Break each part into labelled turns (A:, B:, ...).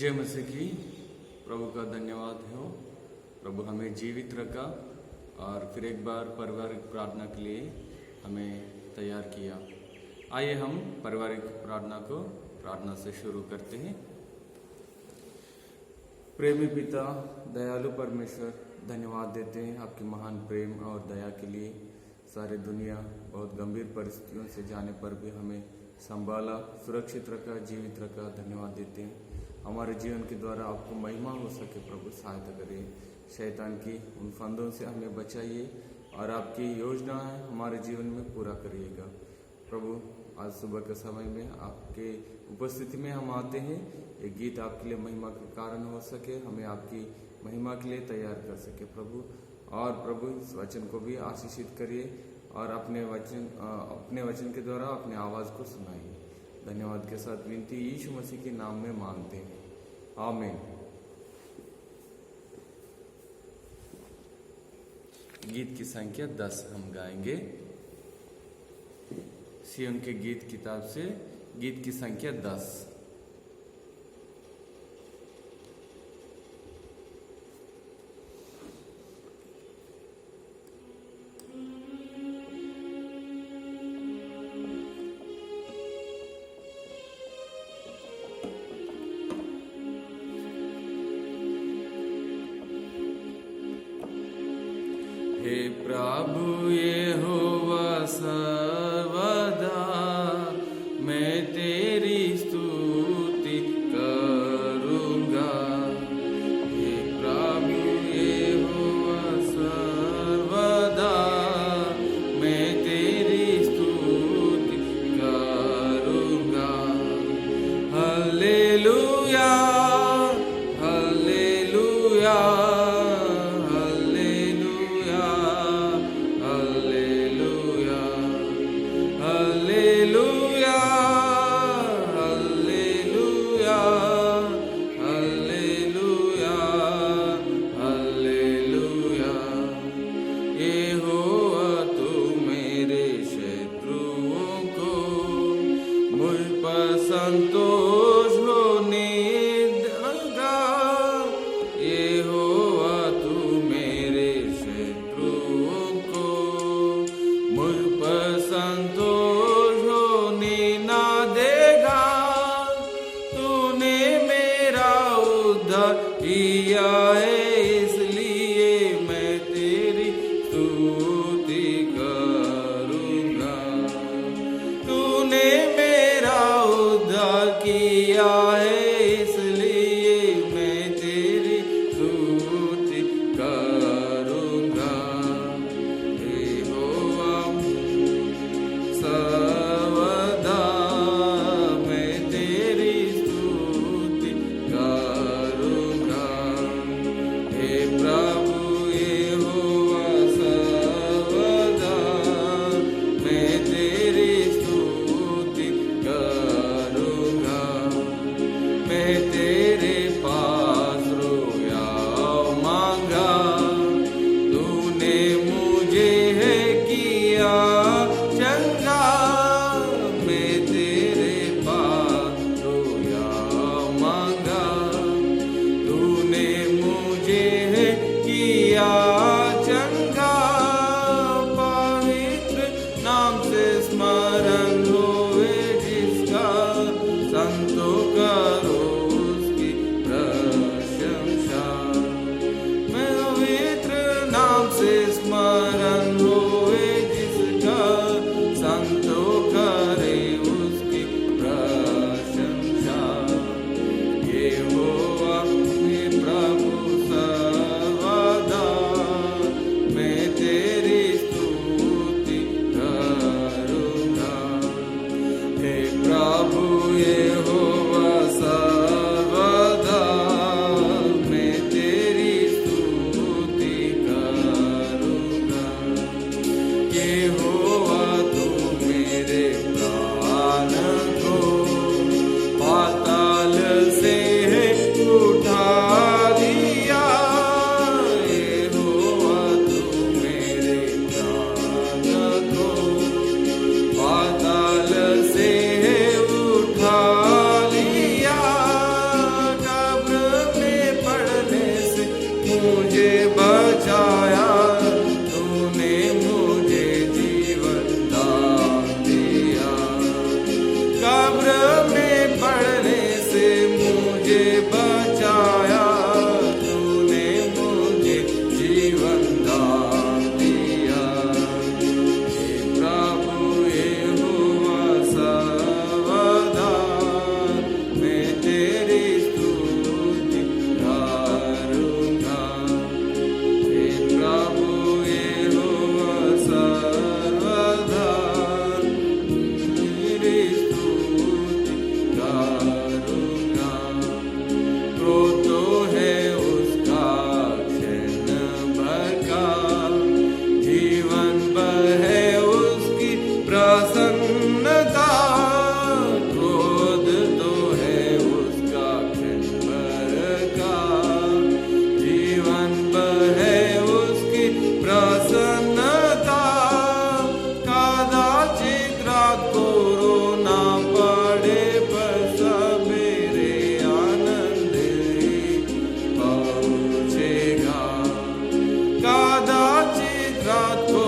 A: जय मसीह की। प्रभु का धन्यवाद हो। प्रभु हमें जीवित रखा और फिर एक बार पारिवारिक प्रार्थना के लिए हमें तैयार किया। आइए हम पारिवारिक प्रार्थना को प्रार्थना से शुरू करते हैं। प्रेमी पिता, दयालु परमेश्वर, धन्यवाद देते हैं आपके महान प्रेम और दया के लिए। सारे दुनिया बहुत गंभीर परिस्थितियों से जाने पर भी हमें संभाला, सुरक्षित रखा, जीवित रखा। धन्यवाद देते हैं। हमारे जीवन के द्वारा आपको महिमा हो सके प्रभु, सहायता करिए। शैतान की उन फंदों से हमें बचाइए और आपकी योजना है हमारे जीवन में पूरा करिएगा प्रभु। आज सुबह के समय में आपके उपस्थिति में हम आते हैं। ये गीत आपके लिए महिमा का कारण हो सके, हमें आपकी महिमा के लिए तैयार कर सके प्रभु। और प्रभु इस वचन को भी आशीषित करिए और अपने वचन के द्वारा अपने आवाज़ को सुनाइए। धन्यवाद के साथ विनती यीशु मसीह के नाम में मांगते हैं, आमीन। गीत की संख्या 10 हम गाएंगे। सिय्योन के गीत किताब से गीत की संख्या 10। हे प्रभु यहोवा सर्वदा मैं तेरी स्तुति करूँगा। हे प्रभु यहोवा सर्वदा मैं तेरी स्तुति करूँगा। हालेलुया हालेलुया संतोष होने लगा। यहोवा तू मेरे शत्रुओं को मुझ पर संतोष होने ना देगा। तूने मेरा उद्धार किया है, इसलिए मैं तेरी स्तुति करूँगा। तूने किया है, इसलिए मैं तेरी स्तुति करूँगा। यहोवा सर्वदा मैं तेरी स्तुति करूँगा। हे प्रभु यहोवा सर्वदा मैं तेरी स्तुति करूँगा। मैं तेरे पास रोया मांगा, तूने मुझे है किया चंगा। मैं तेरे पास रोया मांगा, तूने मुझे है किया चंगा। पवित्र नाम से स्मरण होवे जिसका, संतों का रोज मुझे बचाया, तूने मुझे जीवन दान दिया। हे प्रभु यहोवा सर्वदा मैं तेरी स्तुति करूँगा। हे प्रभु यहोवा सर्वदा तेरी स्तुति करूँगा। क्रोध तो है उसका क्षण भर का, जीवन भर है उसकी प्रसन्नता। क्रोध तो है उसका क्षण भर का, जीवन भर है उसकी प्रसन्नता। कदाचित रात को रोना पड़े, पर सवेरे आनंद पहुँचेगा। कदाचित रात को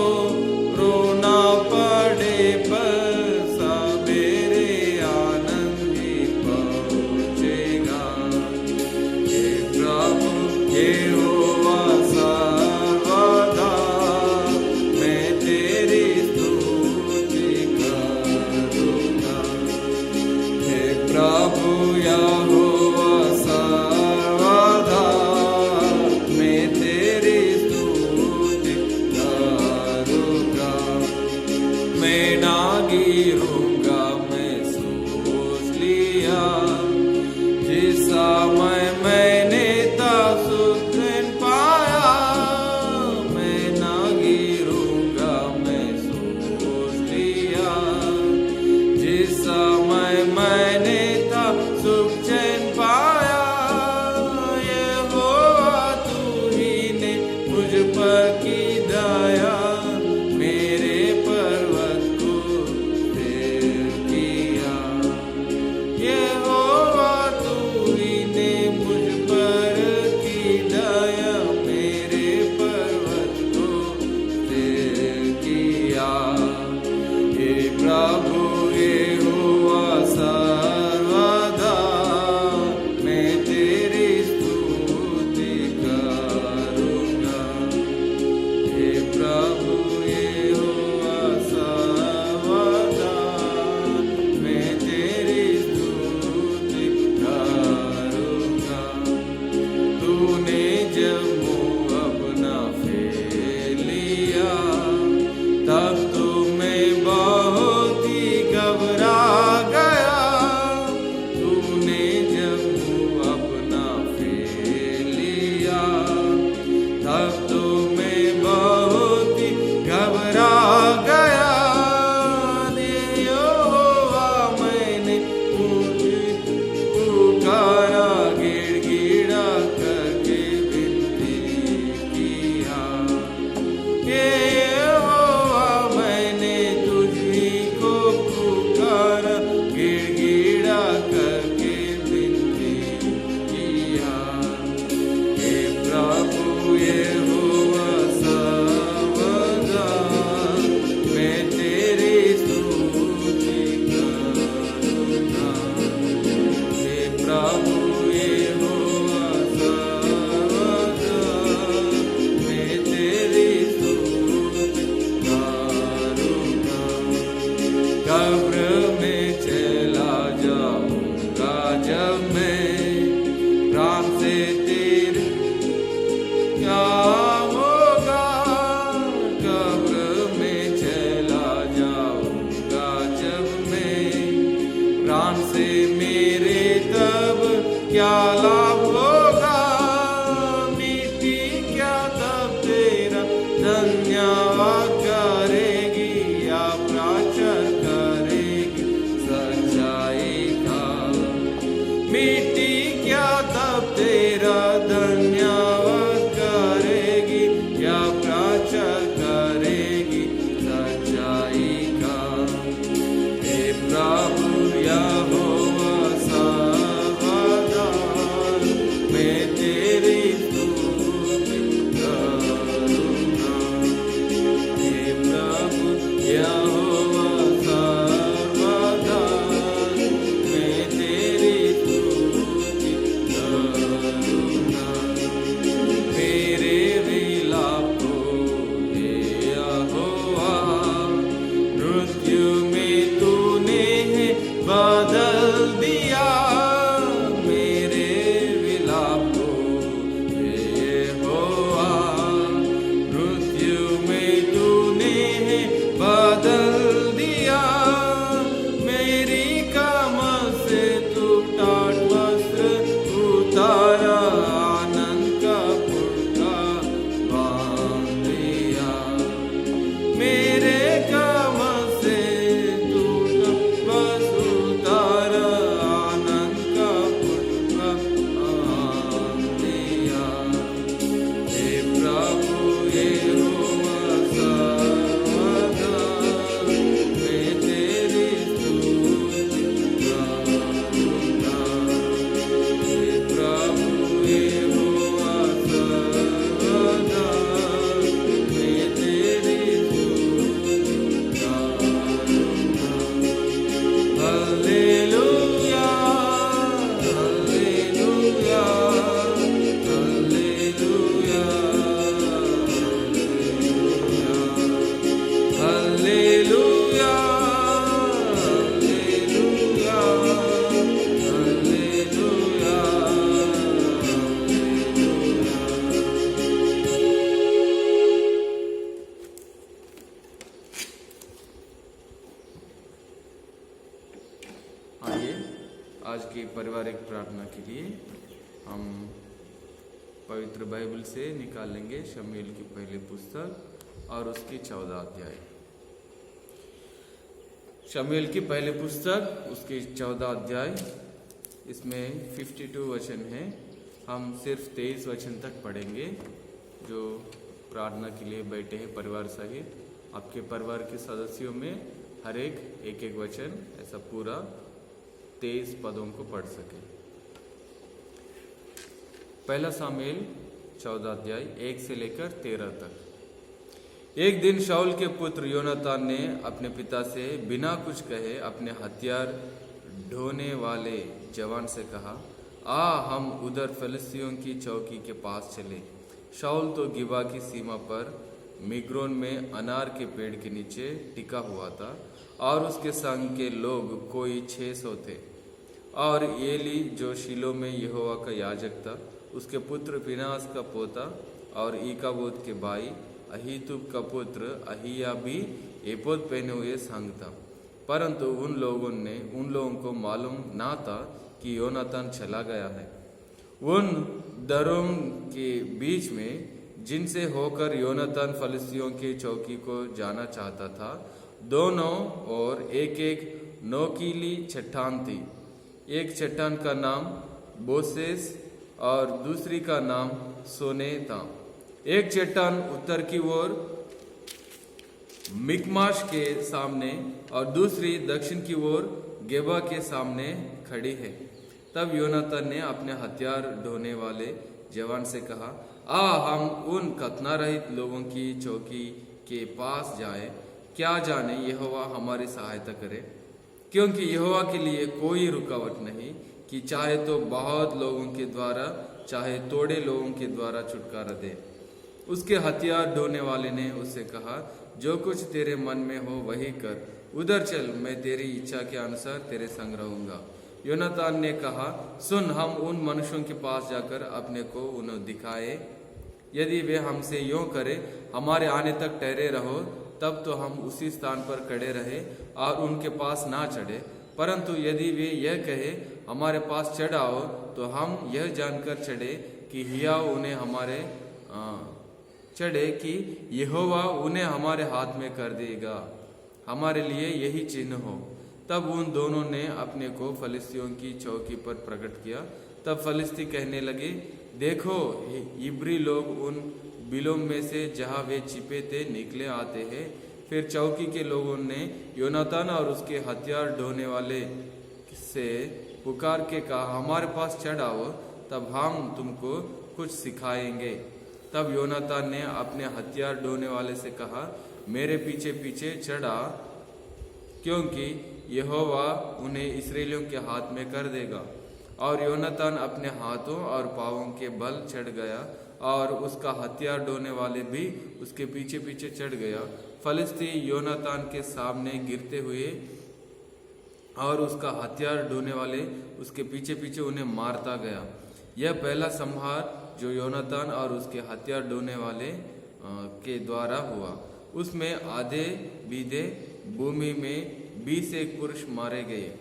A: रोना पड़े, पर सवेरे आनंद पहुँचेगा। हे प्रभु यहोवा सर्वदा मैं तेरी स्तुति करूँगा। हे प्रभु यहोवा सर्वदा मैं तेरी स्तुति करूँगा। मैं ना गिरूँगा, मैं सोच लिया, जिस समय मैंने सुख पाया। मैं ना गिरूँगा, मैं सोच लिया, जिस समय मैंने सुख चैन पाया। यहोवा तू ही ने मुझ पर की दया, मेरे पर्वत को स्थिर किया। यहोवा तू ही ने मुझ पर की दया, मेरे पर्वत को स्थिर किया। हे प्रभु यहोवा सर्वदा मैं तेरी स्तुति करूँगा। हे प्रभु यहोवा सर्वदा मैं तेरी स्तुति करूँगा। तूने जब मुँह अपना फेर लिया, तब तो मैं बहुत ही घबरा गया। तूने जब मुँह अपना फेर लिया, तब तो मैं बहुत ही घबरा गया। यहोवा मैंने पुकारा, गिड़गिड़ा करके विनती किया। यहोवा मैंने तुझी को पुकारा, गिड़गिड़ा करके विनती किया। हे प्रभु यहोवा सर्वदा मैं तेरी स्तुति करूँगा। हे प्रभु यहोवा सर्वदा मैं तेरी स्तुति करूँगा। कब्र में चला जाऊँगा जब मैं, प्राण से तेरे क्या होगा। कब्र में चला जाऊँगा जब मैं, प्राण से मेरे तब क्या लाभ होगा। मिट्टी क्या तब तेरा धन्यवाद करेगी, या प्रचार करेगी सच्चाई का। मिट्टी क्या तब तेरा धन्यवाद करेगी, या प्रचार करेगी सच्चाई का। हे प्रभु यहोवा सर्वदा व्यवहारिक प्रार्थना के लिए हम पवित्र बाइबल से निकालेंगे शमूएल की पहली पुस्तक और उसकी 14 अध्याय। शमूएल की पहली पुस्तक उसकी 14 अध्याय, इसमें 52 वचन हैं। हम सिर्फ 23 वचन तक पढ़ेंगे। जो प्रार्थना के लिए बैठे हैं परिवार सहित, आपके परिवार के सदस्यों में हर एक एक वचन ऐसा पूरा 23 पदों को पढ़ सके। पहला शमूएल 14 अध्याय 1 से लेकर 13 तक। एक दिन शाऊल के पुत्र योनातान ने अपने पिता से बिना कुछ कहे अपने हथियार ढोने वाले जवान से कहा, हम उधर फिलिस्तियों की चौकी के पास चले। शाऊल तो गिबा की सीमा पर मिग्रोन में अनार के पेड़ के नीचे टिका हुआ था और उसके संग के लोग कोई 600 थे। और एली जो शीलो में यहोवा का याजक था, उसके पुत्र फिनास का पोता और ईकाबोद के भाई अहीतूब का पुत्र अहिया भी एपोद पहने हुए संग था। परंतु उन लोगों को मालूम ना था कि योनातान चला गया है। उन दरों के बीच में जिनसे होकर योनातान फलिस्तियों की चौकी को जाना चाहता था, दोनों और एक नोकीली चट्टान थी। एक चट्टान का नाम बोसेस और दूसरी का नाम सोने था। एक चट्टान उत्तर की ओर मिकमाश के सामने और दूसरी दक्षिण की ओर गेबा के सामने खड़ी है। तब योनातान ने अपने हथियार ढोने वाले जवान से कहा, हम उन खतना रहित लोगों की चौकी के पास जाए, क्या जाने यहोवा हमारी सहायता करे, क्योंकि यहोवा के लिए कोई रुकावट नहीं कि चाहे तो बहुत लोगों के द्वारा चाहे थोड़े लोगों के द्वारा छुटकारा दे। उसके हथियार ढोने वाले ने उससे कहा, जो कुछ तेरे मन में हो वही कर, उधर चल, मैं तेरी इच्छा के अनुसार तेरे संग रहूंगा। योनातान ने कहा, सुन, हम उन मनुष्यों के पास जाकर अपने को उन्हें दिखाए। यदि वे हमसे यूं करे, हमारे आने तक ठहरे रहो, तब तो हम उसी स्थान पर खड़े रहे और उनके पास ना चढ़े। परंतु यदि वे यह कहे, हमारे पास चढ़ आओ, तो हम यह जानकर चढ़े कि यहोवा उन्हें हमारे हाथ में कर देगा, हमारे लिए यही चिन्ह हो। तब उन दोनों ने अपने को फलिस्तियों की चौकी पर प्रकट किया। तब फलिस्ती कहने लगे, देखो, इब्री लोग उन बिलों में से जहाँ वे छिपे थे निकले आते हैं। फिर चौकी के लोगों ने योनातान और उसके हथियार ढोने वाले से पुकार के कहा, हमारे पास चढ़ आओ, तब हम तुमको कुछ सिखाएंगे। तब योनातान ने अपने हथियार ढोने वाले से कहा, मेरे पीछे पीछे चढ़ा, क्योंकि यहोवा उन्हें इस्राएलियों के हाथ में कर देगा। और योनातान अपने हाथों और पांवों के बल चढ़ गया और उसका हथियार ढोने वाले भी उसके पीछे पीछे चढ़ गया। फलिस्ती योनातान के सामने गिरते हुए और उसका हथियार ढोने वाले उसके पीछे पीछे उन्हें मारता गया। यह पहला संहार जो योनातान और उसके हथियार ढोने वाले के द्वारा हुआ। उसमें आधे बीधे भूमि में 21 पुरुष मारे गए,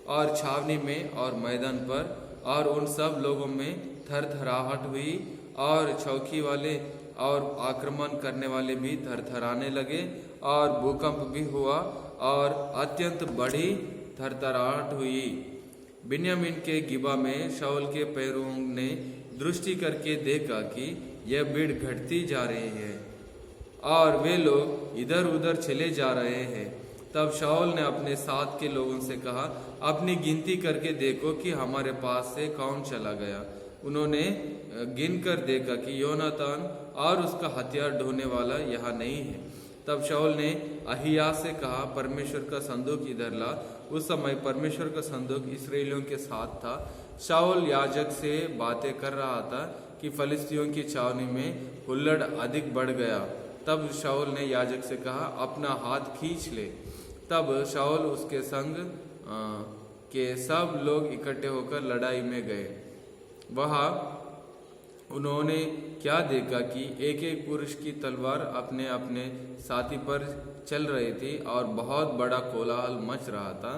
A: और छावनी में और मैदान पर और उन सब लोगों में थरथराहट हुई, और चौकी वाले और आक्रमण करने वाले भी थरथराने लगे, और भूकंप भी हुआ और अत्यंत बड़ी थरथराहट हुई। बिन्यामीन के गिबा में शाऊल के पैरों ने दृष्टि करके देखा कि यह भीड़ घटती जा रही है और वे लोग इधर उधर चले जा रहे हैं। तब शाऊल ने अपने साथ के लोगों से कहा, अपनी गिनती करके देखो कि हमारे पास से कौन चला गया। उन्होंने गिनकर देखा कि योनातान और उसका हथियार ढोने वाला यहाँ नहीं है। तब शाऊल ने अहिया से कहा, परमेश्वर का संदूक इधर ला। उस समय परमेश्वर का संदूक इस्राएलियों के साथ था। शाऊल याजक से बातें कर रहा था कि फलिस्तियों की छावनी में हुल्लड़ अधिक बढ़ गया। तब शाऊल ने याजक से कहा, अपना हाथ खींच ले। तब शाऊल उसके संग के सब लोग इकट्ठे होकर लड़ाई में गए। वहां उन्होंने क्या देखा कि एक एक पुरुष की तलवार अपने अपने साथी पर चल रही थी और बहुत बड़ा कोलाहल मच रहा था।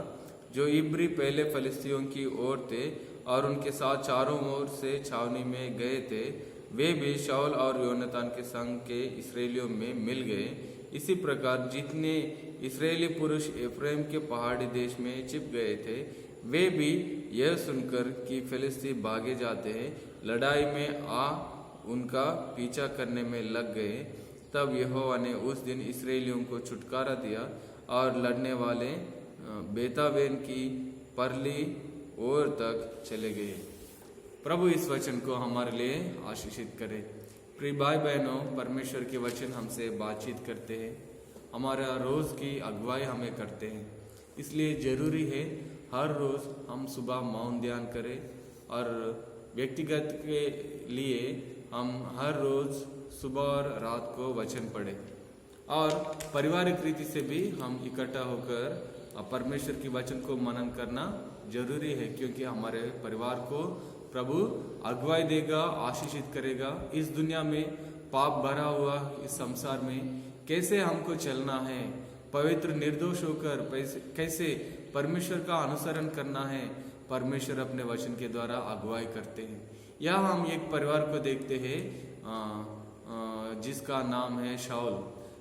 A: जो इब्री पहले फलिस्तियों की ओर थे और उनके साथ चारों ओर से छावनी में गए थे, वे भी शाऊल और योनातान के संग के इस्राएलियों में मिल गए। इसी प्रकार जितने इस्राएली पुरुष एफ्राइम के पहाड़ी देश में छिप गए थे, वे भी यह सुनकर कि फिलिस्ती भागे जाते हैं, लड़ाई में आ उनका पीछा करने में लग गए। तब यहोवा ने उस दिन इस्राएलियों को छुटकारा दिया और लड़ने वाले बेतावेन की परली ओर तक चले गए। प्रभु इस वचन को हमारे लिए आशीषित करे। प्रिय भाई बहनों, परमेश्वर के वचन हमसे बातचीत करते हैं, हमारा रोज की अगुवाई हमें करते हैं। इसलिए जरूरी है हर रोज हम सुबह मौन ध्यान करें और व्यक्तिगत के लिए हम हर रोज सुबह और रात को वचन पढ़ें और पारिवारिक रीति से भी हम इकट्ठा होकर परमेश्वर की वचन को मनन करना जरूरी है, क्योंकि हमारे परिवार को प्रभु अगुवाई देगा, आशीषित करेगा। इस दुनिया में पाप भरा हुआ इस संसार में कैसे हमको चलना है, पवित्र निर्दोष होकर कैसे परमेश्वर का अनुसरण करना है, परमेश्वर अपने वचन के द्वारा अगुवाई करते हैं। यहाँ हम एक परिवार को देखते हैं जिसका नाम है शाऊल।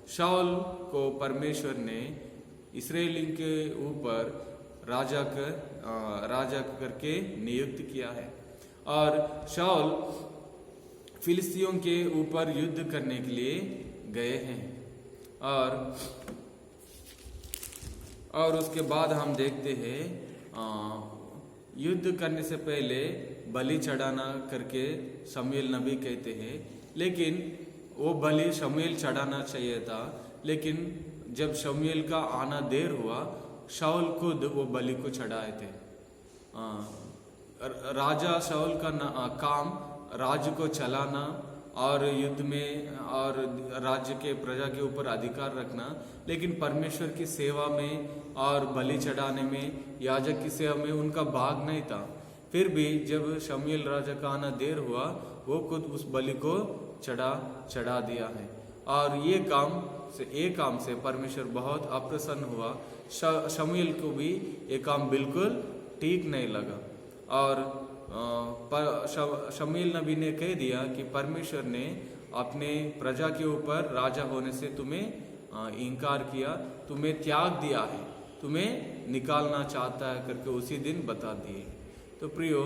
A: शाऊल को परमेश्वर ने इस्राएली के ऊपर राजा करके नियुक्त किया है और शाऊल फिलिस्तियों के ऊपर युद्ध करने के लिए गए हैं। और उसके बाद हम देखते हैं युद्ध करने से पहले बलि चढ़ाना करके शमूएल नबी कहते हैं, लेकिन वो बलि शमूएल चढ़ाना चाहिए था। लेकिन जब शमूएल का आना देर हुआ, शाऊल खुद वो बलि को चढ़ाए थे। राजा शाऊल का काम राज्य को चलाना और युद्ध में और राज्य के प्रजा के ऊपर अधिकार रखना, लेकिन परमेश्वर की सेवा में और बलि चढ़ाने में, याजक की सेवा में उनका भाग नहीं था। फिर भी जब शमूएल राजा का आना देर हुआ, वो खुद उस बलि को चढ़ा दिया है। और ये काम से परमेश्वर बहुत अप्रसन्न हुआ। शमूएल को भी ये काम बिल्कुल ठीक नहीं लगा और शमूएल नबी ने कह दिया कि परमेश्वर ने अपने प्रजा के ऊपर राजा होने से तुम्हें इनकार किया, तुम्हें त्याग दिया है, तुम्हें निकालना चाहता है करके उसी दिन बता दिए। तो प्रियो,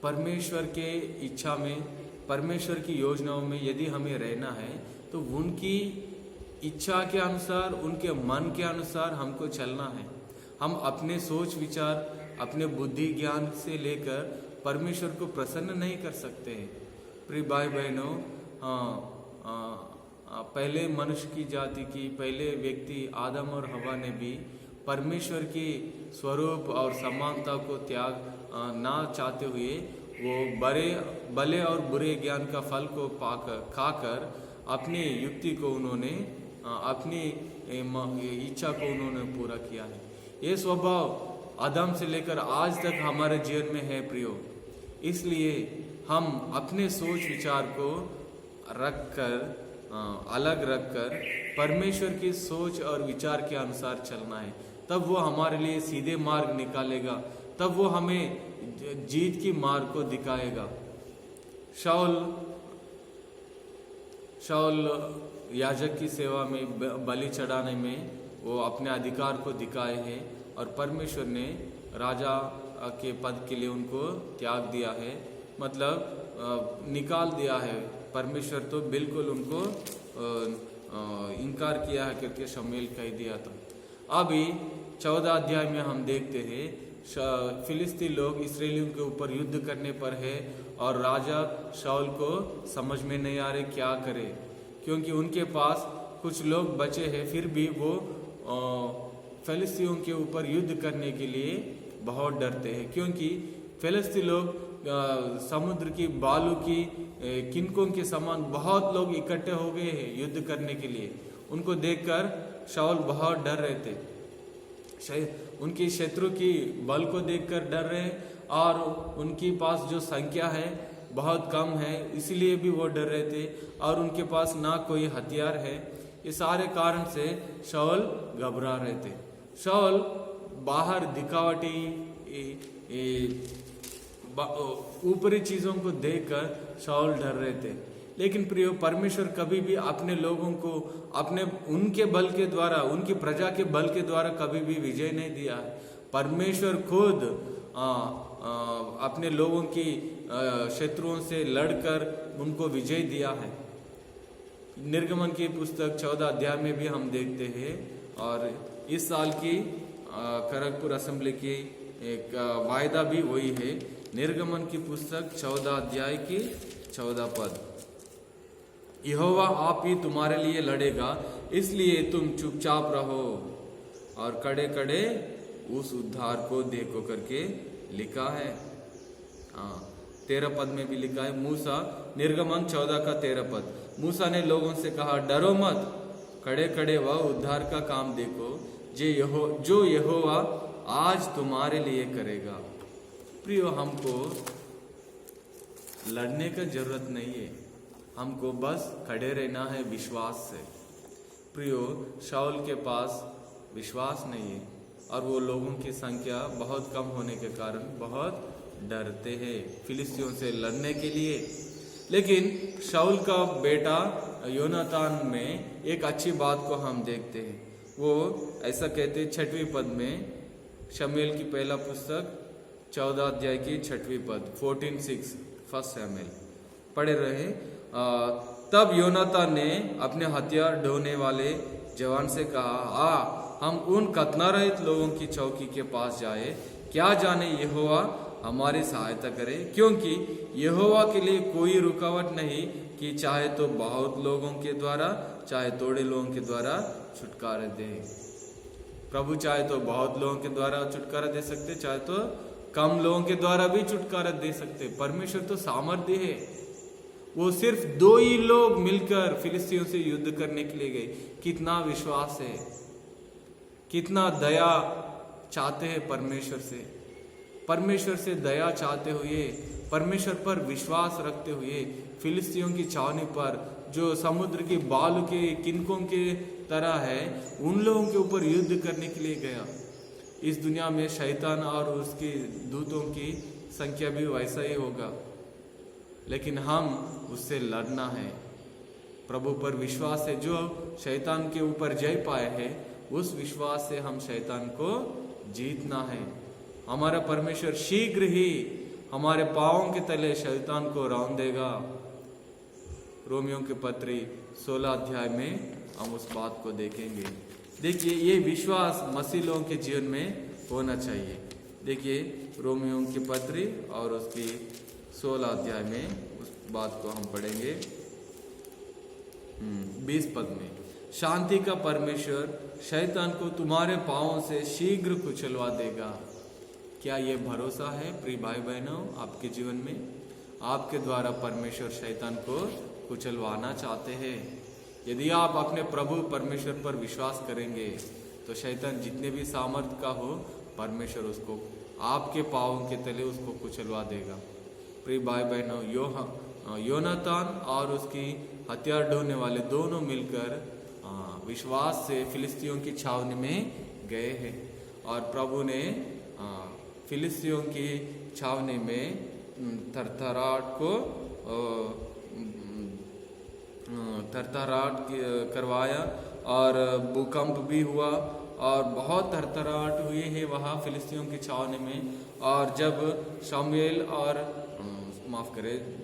A: परमेश्वर के इच्छा में, परमेश्वर की योजनाओं में यदि हमें रहना है तो उनकी इच्छा के अनुसार, उनके मन के अनुसार हमको चलना है। हम अपने सोच विचार, अपने बुद्धि ज्ञान से लेकर परमेश्वर को प्रसन्न नहीं कर सकते हैं। प्रिय भाई बहनों, पहले मनुष्य की जाति की पहले व्यक्ति आदम और हवा ने भी परमेश्वर की स्वरूप और समानता को त्याग ना चाहते हुए वो भले और बुरे ज्ञान का फल को खाकर अपनी युक्ति को उन्होंने, अपनी इच्छा को उन्होंने पूरा किया है। ये स्वभाव आदम से लेकर आज तक हमारे जीवन में है प्रियो। इसलिए हम अपने सोच विचार को अलग रखकर परमेश्वर की सोच और विचार के अनुसार चलना है। तब वो हमारे लिए सीधे मार्ग निकालेगा, तब वो हमें जीत की मार्ग को दिखाएगा। शाऊल याजक की सेवा में, बलि चढ़ाने में वो अपने अधिकार को दिखाए हैं और परमेश्वर ने राजा के पद के लिए उनको त्याग दिया है, मतलब निकाल दिया है। परमेश्वर तो बिल्कुल उनको इनकार किया है करके शमूएल कह दिया था। अभी 14 अध्याय में हम देखते हैं फिलिस्ती लोग इस्राएलियों के ऊपर युद्ध करने पर है और राजा शाऊल को समझ में नहीं आ रहे क्या करे, क्योंकि उनके पास कुछ लोग बचे हैं। फिर भी वो फिलिस्तियों के ऊपर युद्ध करने के लिए बहुत डरते हैं, क्योंकि फिलिस्ती लोग समुद्र की बालू की किनकों के समान बहुत लोग इकट्ठे हो गए हैं युद्ध करने के लिए। उनको देखकर शाऊल बहुत डर रहे थे, उनकी शत्रु की बल को देखकर डर रहे और उनके पास जो संख्या है बहुत कम है, इसलिए भी वो डर रहे थे और उनके पास ना कोई हथियार है। ये सारे कारण से शाऊल घबरा रहे थे। शाऊल बाहर दिखावटी ऊपरी चीजों को देखकर शाऊल डर रहे थे। लेकिन प्रियो, परमेश्वर कभी भी अपने लोगों को अपने उनके बल के द्वारा, उनकी प्रजा के बल के द्वारा कभी भी विजय नहीं दिया है। परमेश्वर खुद अपने लोगों की शत्रुओं से लड़कर उनको विजय दिया है। निर्गमन की पुस्तक 14 अध्याय में भी हम देखते हैं। और इस साल की खड़गपुर असेंबली की एक वायदा भी वही है। निर्गमन की पुस्तक 14 अध्याय की 14 पद, यहोवा आप ही तुम्हारे लिए लड़ेगा, इसलिए तुम चुपचाप रहो और कड़े कड़े उस उद्धार को देखो करके लिखा है। 13 पद में भी लिखा है। मूसा, निर्गमन 14 का 13 पद, मूसा ने लोगों से कहा, डरो मत, खड़े खड़े वह उद्धार का काम देखो जो यहोवा आज तुम्हारे लिए करेगा। प्रियो, हमको लड़ने का जरूरत नहीं है, हमको बस खड़े रहना है विश्वास से। प्रियो, शाऊल के पास विश्वास नहीं है और वो लोगों की संख्या बहुत कम होने के कारण बहुत डरते हैं फिलिस्तियों से लड़ने के लिए। लेकिन शाऊल का बेटा योनातान में एक अच्छी बात को हम देखते हैं। वो ऐसा कहते हैं 6वें पद में, शमूएल की पहला पुस्तक 14 अध्याय की 6वें पद, 14:6, फर्स्ट शमूएल पढ़े रहे। तब योनातान ने अपने हथियार ढोने वाले जवान से कहा, हम उन खतना रहित लोगों की चौकी के पास जाए, क्या जाने यहोवा हमारी सहायता करे, क्योंकि यहोवा के लिए कोई रुकावट नहीं कि चाहे तो बहुत लोगों के द्वारा चाहे थोड़े लोगों के द्वारा छुटकारा दे। प्रभु चाहे तो बहुत लोगों के द्वारा छुटकारा दे सकते, चाहे तो कम लोगों के द्वारा भी छुटकारा दे सकते। परमेश्वर तो सामर्थ्य है। वो सिर्फ 2 ही लोग मिलकर फिलिस्तियों से युद्ध करने के लिए गए। कितना विश्वास है, कितना दया चाहते हैं परमेश्वर से दया चाहते हुए, परमेश्वर पर विश्वास रखते हुए फिलिस्तियों की छावनी पर, जो समुद्र की बालू के किनकों के तरह है, उन लोगों के ऊपर युद्ध करने के लिए गया। इस दुनिया में शैतान और उसके दूतों की संख्या भी वैसा ही होगा, लेकिन हम उससे लड़ना है। प्रभु पर विश्वास है, जो शैतान के ऊपर जय पाए है, उस विश्वास से हम शैतान को जीतना है। हमारा परमेश्वर शीघ्र ही हमारे पांवों के तले शैतान को रौंद देगा। रोमियो के पत्री 16 अध्याय में हम उस बात को देखेंगे। देखिए, ये विश्वास मसीह लोगों के जीवन में होना चाहिए। देखिए, रोमियो की पत्री और उसकी 16 अध्याय में उस बात को हम पढ़ेंगे 20 पद में, शांति का परमेश्वर शैतान को तुम्हारे पांवों से शीघ्र कुचलवा देगा। क्या ये भरोसा है प्रिय भाई बहनों आपके जीवन में? आपके द्वारा परमेश्वर शैतान को कुचलवाना चाहते हैं। यदि आप अपने प्रभु परमेश्वर पर विश्वास करेंगे तो शैतान जितने भी सामर्थ्य का हो, परमेश्वर उसको आपके पांवों के तले उसको कुचलवा देगा। प्रिय भाई बहनों, योनातान और उसकी हथियार ढोने वाले दोनों मिलकर विश्वास से फिलिस्तियों की छावनी में गए हैं और प्रभु ने फिलिस्तियों की छावनी में थरथराहट करवाया और भूकंप भी हुआ और बहुत थरथराहट हुई है वहाँ फिलिस्तियों की छावनी में। और जब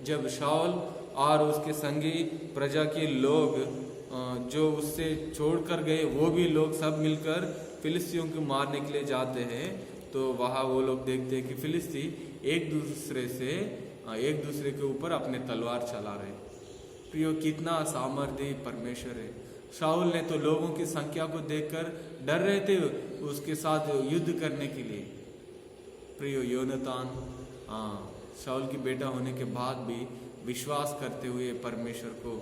A: जब शाऊल और उसके संगी प्रजा के लोग जो उससे छोड़कर गए, वो भी लोग सब मिलकर फिलिस्तियों को मारने के लिए जाते हैं, तो वहाँ वो लोग देखते हैं कि फिलिस्ती एक दूसरे के ऊपर अपने तलवार चला रहे। प्रियो, कितना सामर्थ्य परमेश्वर है। शाऊल ने तो लोगों की संख्या को देखकर डर रहे थे उसके साथ युद्ध करने के लिए। प्रियो, योनातान शाऊल की बेटा होने के बाद भी विश्वास करते हुए परमेश्वर को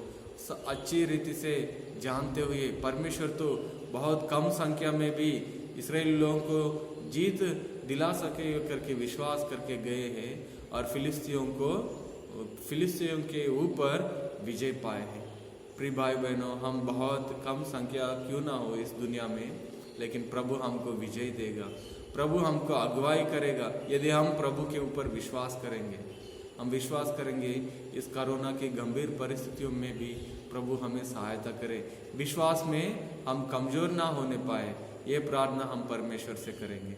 A: अच्छी रीति से जानते हुए, परमेश्वर तो बहुत कम संख्या में भी इस्राएली लोगों को जीत दिला सके करके विश्वास करके गए हैं और फिलिस्तियों के ऊपर विजय पाए हैं। प्रिय भाई बहनों, हम बहुत कम संख्या क्यों ना हो इस दुनिया में, लेकिन प्रभु हमको विजय देगा। प्रभु हमको अगुवाई करेगा यदि हम प्रभु के ऊपर विश्वास करेंगे। हम विश्वास करेंगे इस कोरोना की गंभीर परिस्थितियों में भी प्रभु हमें सहायता करे। विश्वास में हम कमजोर ना होने पाए, ये प्रार्थना हम परमेश्वर से करेंगे।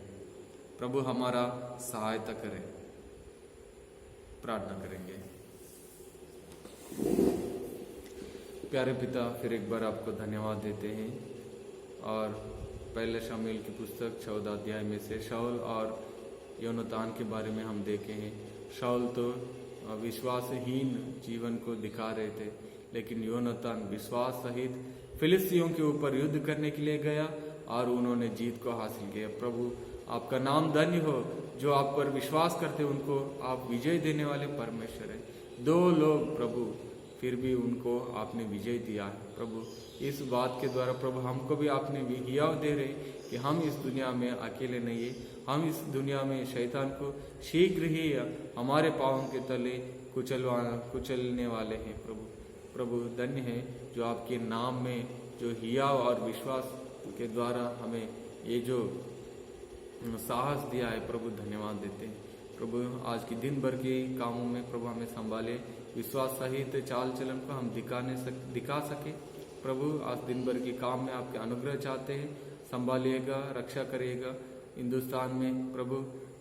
A: प्रभु हमारा सहायता करे। प्रार्थना करेंगे। प्यारे पिता, फिर एक बार आपको धन्यवाद देते हैं और पहले शमूएल की पुस्तक 14 अध्याय में से शाऊल और योनातान के बारे में हम देखे हैं। शाऊल तो विश्वासहीन जीवन को दिखा रहे थे, लेकिन योनातान विश्वास सहित फिलिस्तियों के ऊपर युद्ध करने के लिए गया और उन्होंने जीत को हासिल किया। प्रभु आपका नाम धन्य हो। जो आप पर विश्वास करते उनको आप विजय देने वाले परमेश्वर हैं। 2 लोग प्रभु, फिर भी उनको आपने विजय दिया है। प्रभु इस बात के द्वारा प्रभु हमको भी आपने हियाव दे रहे कि हम इस दुनिया में अकेले नहीं है। हम इस दुनिया में शैतान को शीघ्र ही हमारे पाँवों के तले कुचलने वाले हैं। प्रभु धन्य है जो आपके नाम में जो हियाव और विश्वास के द्वारा हमें ये जो साहस दिया है। प्रभु धन्यवाद देते हैं। प्रभु आज की दिन भर के कामों में प्रभु हमें संभाले, विश्वास सहित चाल चलन को हम दिखा सके। प्रभु आज दिन भर के काम में आपके अनुग्रह चाहते हैं। संभालिएगा, रक्षा करिएगा हिंदुस्तान में प्रभु,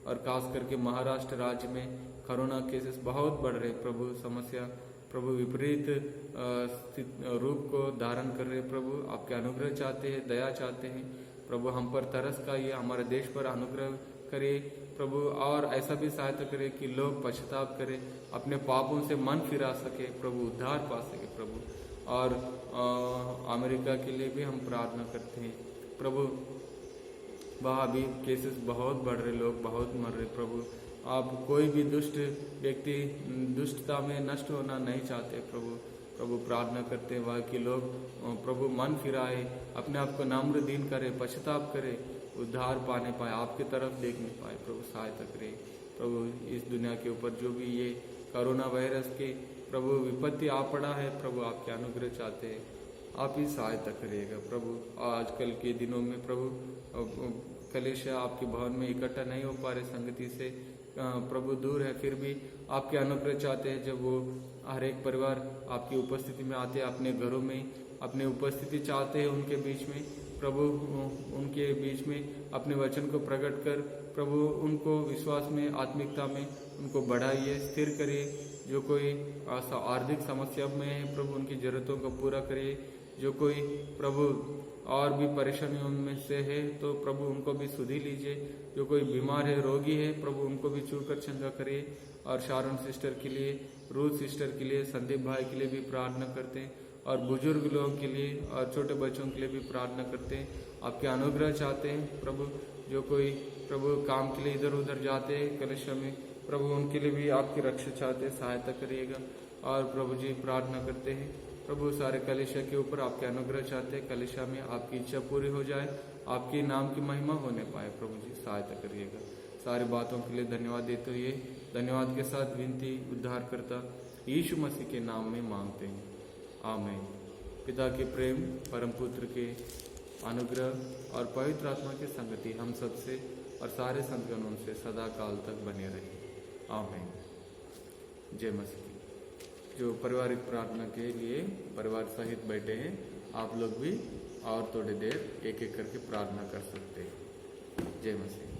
A: और खास करके महाराष्ट्र राज्य में कोरोना केसेस बहुत बढ़ रहे। प्रभु समस्या प्रभु विपरीत रूप को धारण कर रहे। प्रभु आपके अनुग्रह चाहते हैं, दया चाहते हैं। प्रभु हम पर तरस खाइए, हमारे देश पर अनुग्रह करिए प्रभु, और ऐसा भी सहायता करे कि लोग पश्चाताप करें, अपने पापों से मन फिरा सके प्रभु, उद्धार पा सके प्रभु। और अमेरिका के लिए भी हम प्रार्थना करते हैं प्रभु। वहाँ भी केसेस बहुत बढ़ रहे, लोग बहुत मर रहे। प्रभु आप कोई भी दुष्ट व्यक्ति दुष्टता में नष्ट होना नहीं चाहते प्रभु प्रार्थना करते हैं वहाँ कि लोग प्रभु मन फिराए, अपने आप को नम्र दीन करे, पश्चाताप करे, उद्धार पाने पाए, आपकी तरफ देखने पाए। प्रभु सहायता करे प्रभु। इस दुनिया के ऊपर जो भी ये कोरोना वायरस के प्रभु विपत्ति आ पड़ा है प्रभु, आपके अनुग्रह चाहते हैं, आप ही सहायता करिएगा प्रभु। आजकल के दिनों में प्रभु कलेशा आपके भवन में इकट्ठा नहीं हो पा रहे, संगति से प्रभु दूर है, फिर भी आपके अनुग्रह चाहते हैं। जब वो हर एक परिवार आपकी उपस्थिति में आते हैं, अपने घरों में अपने उपस्थिति चाहते हैं उनके बीच में प्रभु, उनके बीच में अपने वचन को प्रकट कर प्रभु उनको विश्वास में, आत्मिकता में उनको बढ़ाइए, स्थिर करिए। जो कोई आर्थिक समस्या में है प्रभु उनकी जरूरतों को पूरा करिए। जो कोई प्रभु और भी परेशानियों में से है तो प्रभु उनको भी सुधी लीजिए। जो कोई बीमार है, रोगी है प्रभु उनको भी छूकर चंगा करिए। और शारोन सिस्टर के लिए, रूथ सिस्टर के लिए, संदीप भाई के लिए भी प्रार्थना करते हैं, और बुजुर्ग लोगों के लिए और छोटे बच्चों के लिए भी प्रार्थना करते हैं। आपके अनुग्रह चाहते हैं प्रभु। जो कोई प्रभु काम के लिए इधर उधर जाते हैं कलेशा में प्रभु, उनके लिए भी आपकी रक्षा चाहते हैं, सहायता करिएगा। और प्रभु जी प्रार्थना करते हैं प्रभु सारे कलेशा के ऊपर आपके अनुग्रह चाहते हैं, कलेशा में आपकी इच्छा पूरी हो जाए, आपके नाम की महिमा होने पाए। प्रभु जी सहायता करिएगा। सारी बातों के लिए धन्यवाद देते हुए धन्यवाद के साथ विनती उद्धारकर्ता यीशु मसीह के नाम में मांगते हैं, आमीन। पिता के प्रेम, परम पुत्र के अनुग्रह और पवित्र आत्मा की संगति हम सबसे और सारे संतगणों से सदा काल तक बने रहे, आमीन। जय मसीह। जो पारिवारिक प्रार्थना के लिए परिवार सहित बैठे हैं, आप लोग भी और थोड़ी देर एक एक करके प्रार्थना कर सकते हैं। जय मसीह।